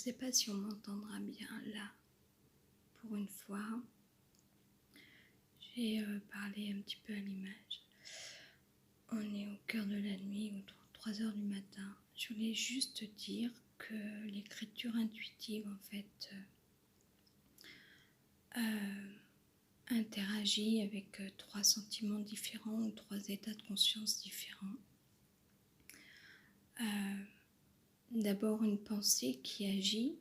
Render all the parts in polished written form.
sais pas si on m'entendra bien là. Pour une fois, j'ai parlé un petit peu à l'image. On est au cœur de la nuit, autour de 3 heures du matin. Je voulais juste dire que l'écriture intuitive, en fait, interagit avec 3 sentiments différents ou 3 états de conscience différents. D'abord une pensée qui agit,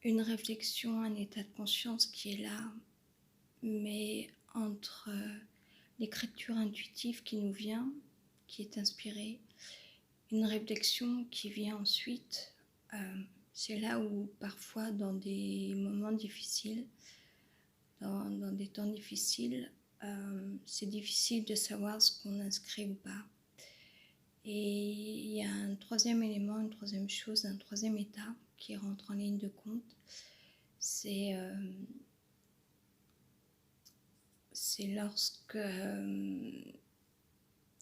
une réflexion, un état de conscience qui est là, mais entre l'écriture intuitive qui nous vient, qui est inspirée, une réflexion qui vient ensuite, c'est là où parfois dans des moments difficiles, dans des temps difficiles, c'est difficile de savoir ce qu'on inscrit ou pas. Et il y a un troisième élément, une troisième chose, un troisième état qui rentre en ligne de compte, c'est lorsque,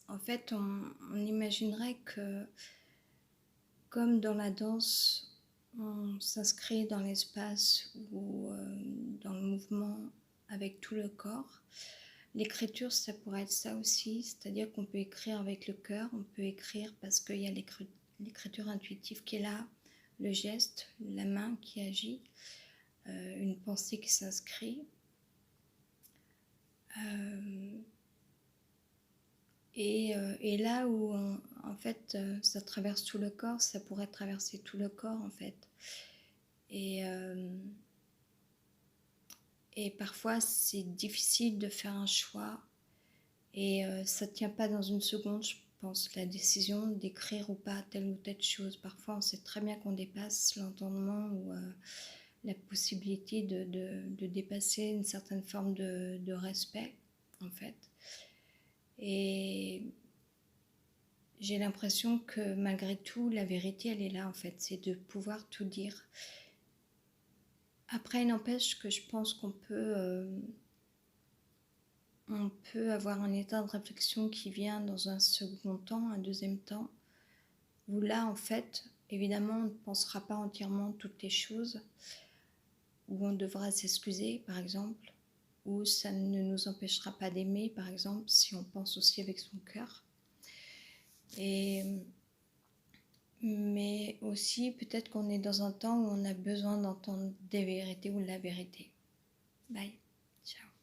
en fait, on imaginerait que, comme dans la danse, on s'inscrit dans l'espace ou dans le mouvement avec tout le corps. L'écriture, ça pourrait être ça aussi, c'est-à-dire qu'on peut écrire avec le cœur, on peut écrire parce qu'il y a l'écriture intuitive qui est là, le geste, la main qui agit, une pensée qui s'inscrit. Et là où, en fait, ça traverse tout le corps, ça pourrait traverser tout le corps, en fait. Et parfois, c'est difficile de faire un choix. Et ça ne tient pas dans une seconde, je pense, la décision d'écrire ou pas telle ou telle chose. Parfois, on sait très bien qu'on dépasse l'entendement ou la possibilité de dépasser une certaine forme de respect, en fait. Et j'ai l'impression que malgré tout, la vérité, elle est là, en fait. C'est de pouvoir tout dire. Après, il n'empêche que je pense qu'on peut... on peut avoir un état de réflexion qui vient dans un second temps, un deuxième temps, où là, en fait, évidemment, on ne pensera pas entièrement toutes les choses, où on devra s'excuser, par exemple, où ça ne nous empêchera pas d'aimer, par exemple, si on pense aussi avec son cœur. Mais aussi, peut-être qu'on est dans un temps où on a besoin d'entendre des vérités ou la vérité. Bye. Ciao.